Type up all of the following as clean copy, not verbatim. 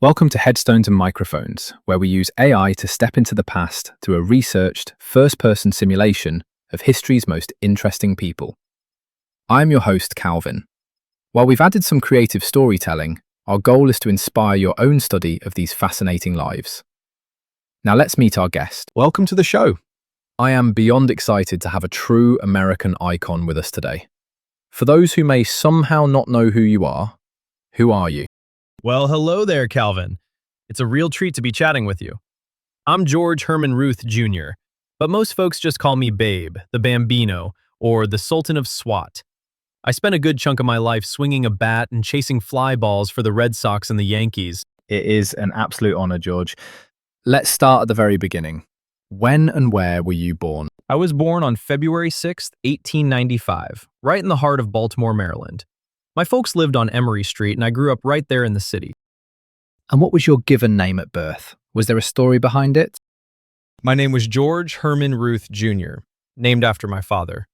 Welcome to Headstones and Microphones, where we use AI to step into the past through a researched, first-person simulation of history's most interesting people. I'm your host, Calvin. While we've added some creative storytelling, our goal is to inspire your own study of these fascinating lives. Now let's meet our guest. Welcome to the show. I am beyond excited to have a true American icon with us today. For those who may somehow not know who you are, who are you? Well, hello there, Calvin. It's a real treat to be chatting with you. I'm George Herman Ruth Jr., but most folks just call me Babe, the Bambino, or the Sultan of SWAT. I spent a good chunk of my life swinging a bat and chasing fly balls for the Red Sox and the Yankees. It is an absolute honor, George. Let's start at the very beginning. When and where were you born? I was born on February 6th, 1895, right in the heart of Baltimore, Maryland. My folks lived on Emory Street, and I grew up right there in the city. And what was your given name at birth? Was there a story behind it? My name was George Herman Ruth Jr., named after my father.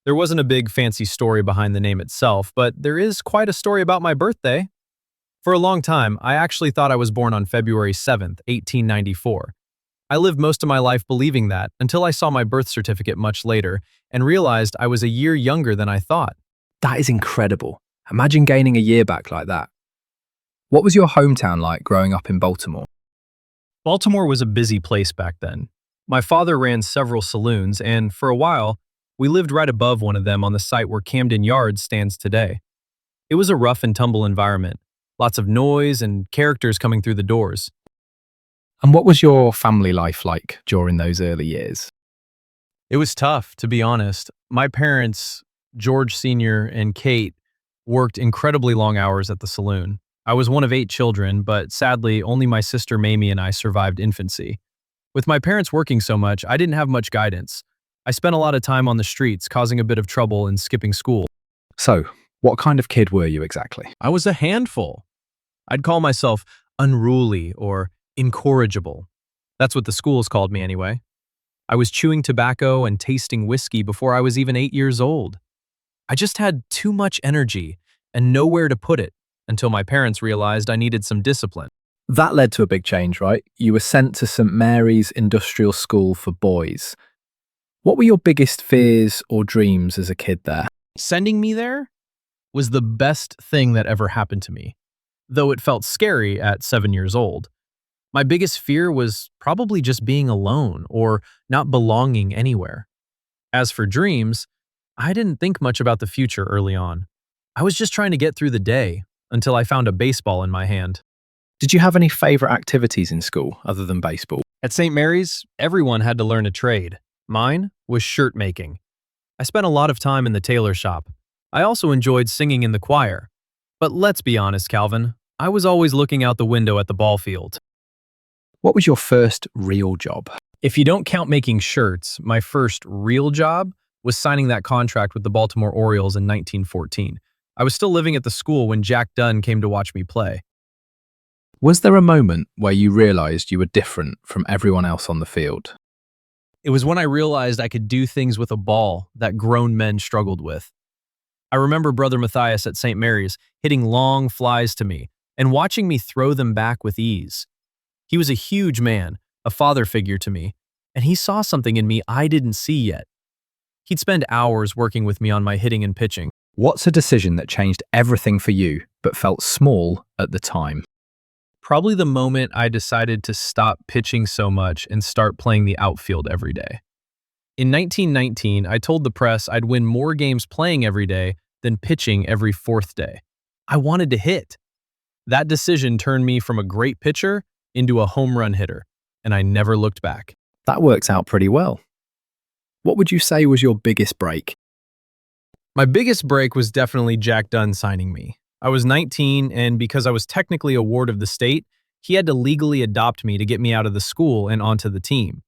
There wasn't a big fancy story behind the name itself, but there is quite a story about my birthday. For a long time, I actually thought I was born on February 7th, 1894. I lived most of my life believing that until I saw my birth certificate much later and realized I was a year younger than I thought. That is incredible. Imagine gaining a year back like that. What was your hometown like growing up in Baltimore? Baltimore was a busy place back then. My father ran several saloons, and for a while, we lived right above one of them on the site where Camden Yards stands today. It was a rough and tumble environment, lots of noise and characters coming through the doors. And what was your family life like during those early years? It was tough, to be honest. My parents, George Sr. and Kate, worked incredibly long hours at the saloon. I was one of 8 children, but sadly, only my sister Mamie and I survived infancy. With my parents working so much, I didn't have much guidance. I spent a lot of time on the streets, causing a bit of trouble and skipping school. So, what kind of kid were you exactly? I was a handful. I'd call myself unruly or incorrigible. That's what the schools called me anyway. I was chewing tobacco and tasting whiskey before I was even 8 years old. I just had too much energy and nowhere to put it until my parents realized I needed some discipline. That led to a big change, right? You were sent to St. Mary's Industrial School for Boys. What were your biggest fears or dreams as a kid there? Sending me there was the best thing that ever happened to me, though it felt scary at 7 years old. My biggest fear was probably just being alone or not belonging anywhere. As for dreams, I didn't think much about the future early on. I was just trying to get through the day until I found a baseball in my hand. Did you have any favorite activities in school other than baseball? At St. Mary's, everyone had to learn a trade. Mine was shirt making. I spent a lot of time in the tailor shop. I also enjoyed singing in the choir. But let's be honest, Calvin, I was always looking out the window at the ball field. What was your first real job? If you don't count making shirts, my first real job was signing that contract with the Baltimore Orioles in 1914. I was still living at the school when Jack Dunn came to watch me play. Was there a moment where you realized you were different from everyone else on the field? It was when I realized I could do things with a ball that grown men struggled with. I remember Brother Matthias at St. Mary's hitting long flies to me and watching me throw them back with ease. He was a huge man, a father figure to me, and he saw something in me I didn't see yet. He'd spend hours working with me on my hitting and pitching. What's a decision that changed everything for you but felt small at the time? Probably the moment I decided to stop pitching so much and start playing the outfield every day. In 1919, I told the press I'd win more games playing every day than pitching every 4th day. I wanted to hit. That decision turned me from a great pitcher into a home run hitter, and I never looked back. That works out pretty well. What would you say was your biggest break? My biggest break was definitely Jack Dunn signing me. I was 19, and because I was technically a ward of the state, he had to legally adopt me to get me out of the school and onto the team.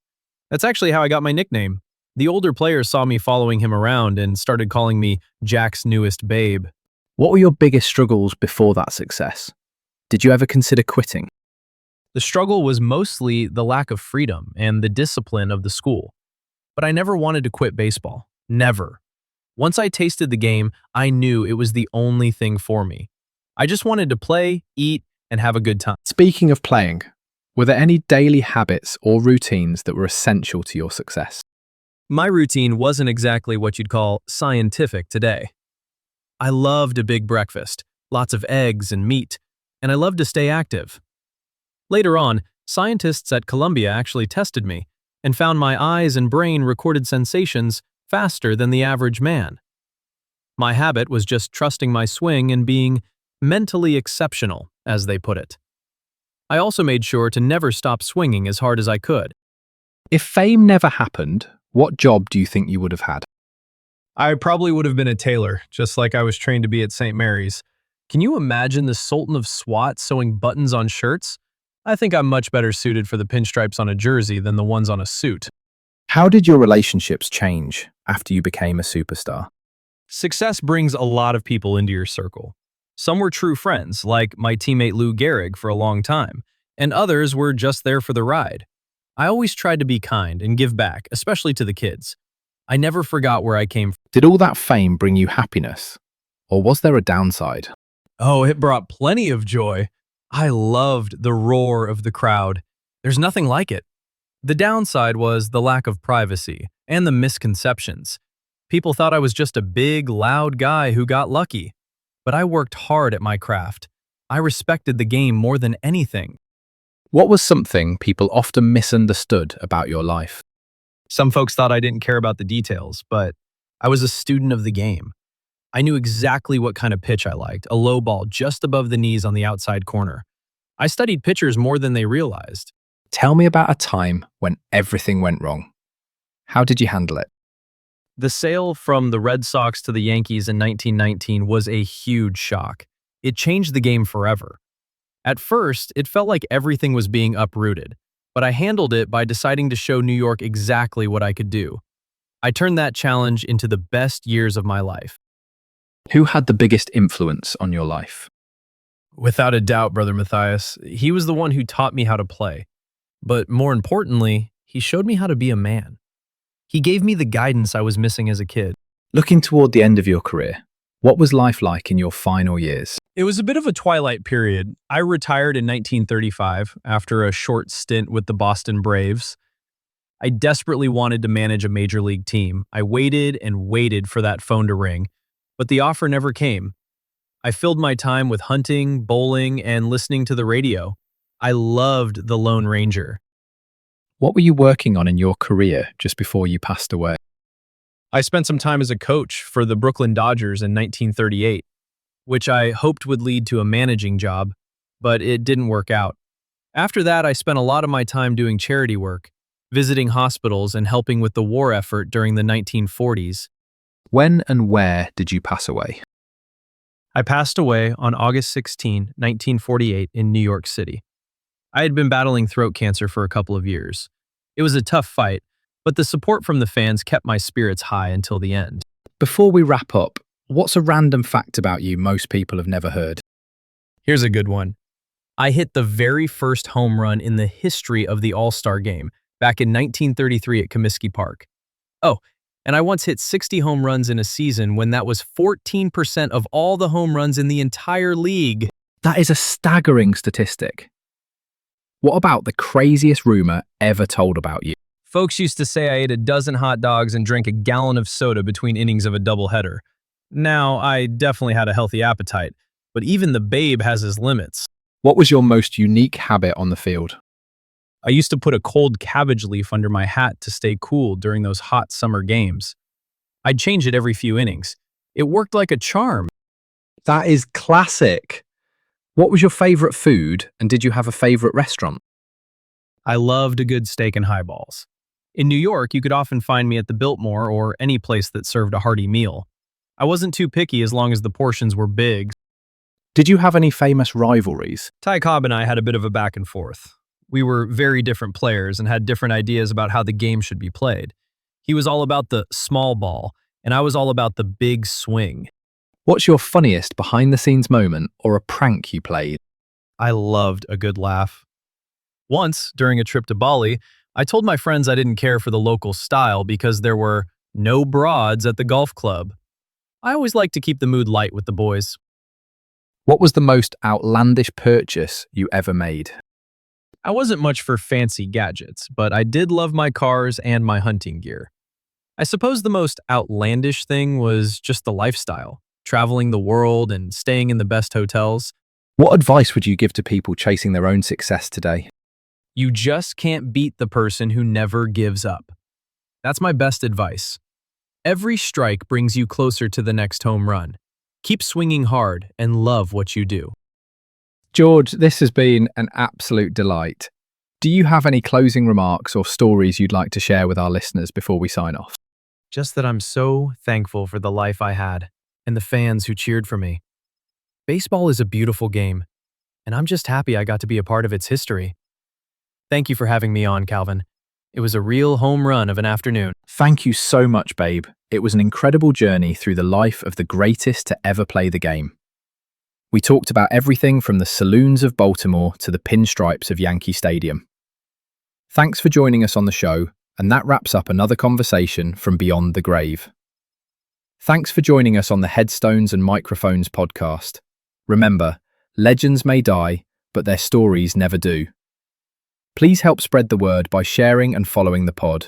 That's actually how I got my nickname. The older players saw me following him around and started calling me Jack's newest babe. What were your biggest struggles before that success? Did you ever consider quitting? The struggle was mostly the lack of freedom and the discipline of the school. But I never wanted to quit baseball. Never. Once I tasted the game, I knew it was the only thing for me. I just wanted to play, eat, and have a good time. Speaking of playing, were there any daily habits or routines that were essential to your success? My routine wasn't exactly what you'd call scientific today. I loved a big breakfast, lots of eggs and meat, and I loved to stay active. Later on, scientists at Columbia actually tested me and found my eyes and brain recorded sensations faster than the average man. My habit was just trusting my swing and being mentally exceptional, as they put it. I also made sure to never stop swinging as hard as I could. If fame never happened, what job do you think you would have had? I probably would have been a tailor, just like I was trained to be at St. Mary's. Can you imagine the Sultan of SWAT sewing buttons on shirts? I think I'm much better suited for the pinstripes on a jersey than the ones on a suit. How did your relationships change after you became a superstar? Success brings a lot of people into your circle. Some were true friends, like my teammate Lou Gehrig for a long time, and others were just there for the ride. I always tried to be kind and give back, especially to the kids. I never forgot where I came from. Did all that fame bring you happiness? Or was there a downside? Oh, it brought plenty of joy. I loved the roar of the crowd. There's nothing like it. The downside was the lack of privacy and the misconceptions. People thought I was just a big, loud guy who got lucky. But I worked hard at my craft. I respected the game more than anything. What was something people often misunderstood about your life? Some folks thought I didn't care about the details, but I was a student of the game. I knew exactly what kind of pitch I liked, a low ball just above the knees on the outside corner. I studied pitchers more than they realized. Tell me about a time when everything went wrong. How did you handle it? The sale from the Red Sox to the Yankees in 1919 was a huge shock. It changed the game forever. At first, it felt like everything was being uprooted, but I handled it by deciding to show New York exactly what I could do. I turned that challenge into the best years of my life. Who had the biggest influence on your life? Without a doubt, Brother Matthias, he was the one who taught me how to play. But more importantly, he showed me how to be a man. He gave me the guidance I was missing as a kid. Looking toward the end of your career, what was life like in your final years? It was a bit of a twilight period. I retired in 1935 after a short stint with the Boston Braves. I desperately wanted to manage a major league team. I waited and waited for that phone to ring, but the offer never came. I filled my time with hunting, bowling, and listening to the radio. I loved the Lone Ranger. What were you working on in your career just before you passed away? I spent some time as a coach for the Brooklyn Dodgers in 1938, which I hoped would lead to a managing job, but it didn't work out. After that, I spent a lot of my time doing charity work, visiting hospitals and helping with the war effort during the 1940s. When and where did you pass away? I passed away on August 16, 1948 in New York City. I had been battling throat cancer for a couple of years. It was a tough fight, but the support from the fans kept my spirits high until the end. Before we wrap up, what's a random fact about you most people have never heard? Here's a good one. I hit the very first home run in the history of the All-Star game back in 1933 at Comiskey Park. Oh, and I once hit 60 home runs in a season when that was 14% of all the home runs in the entire league. That is a staggering statistic. What about the craziest rumor ever told about you? Folks used to say I ate a dozen hot dogs and drank a gallon of soda between innings of a doubleheader. Now, I definitely had a healthy appetite, but even the babe has his limits. What was your most unique habit on the field? I used to put a cold cabbage leaf under my hat to stay cool during those hot summer games. I'd change it every few innings. It worked like a charm. That is classic. What was your favorite food, and did you have a favorite restaurant? I loved a good steak and highballs. In New York, you could often find me at the Biltmore or any place that served a hearty meal. I wasn't too picky as long as the portions were big. Did you have any famous rivalries? Ty Cobb and I had a bit of a back and forth. We were very different players and had different ideas about how the game should be played. He was all about the small ball, and I was all about the big swing. What's your funniest behind-the-scenes moment or a prank you played? I loved a good laugh. Once, during a trip to Bali, I told my friends I didn't care for the local style because there were no broads at the golf club. I always like to keep the mood light with the boys. What was the most outlandish purchase you ever made? I wasn't much for fancy gadgets, but I did love my cars and my hunting gear. I suppose the most outlandish thing was just the lifestyle, traveling the world and staying in the best hotels. What advice would you give to people chasing their own success today? You just can't beat the person who never gives up. That's my best advice. Every strike brings you closer to the next home run. Keep swinging hard and love what you do. George, this has been an absolute delight. Do you have any closing remarks or stories you'd like to share with our listeners before we sign off? Just that I'm so thankful for the life I had and the fans who cheered for me. Baseball is a beautiful game, and I'm just happy I got to be a part of its history. Thank you for having me on, Calvin. It was a real home run of an afternoon. Thank you so much, babe. It was an incredible journey through the life of the greatest to ever play the game. We talked about everything from the saloons of Baltimore to the pinstripes of Yankee Stadium. Thanks for joining us on the show, and that wraps up another conversation from Beyond the Grave. Thanks for joining us on the Headstones and Microphones podcast. Remember, legends may die, but their stories never do. Please help spread the word by sharing and following the pod.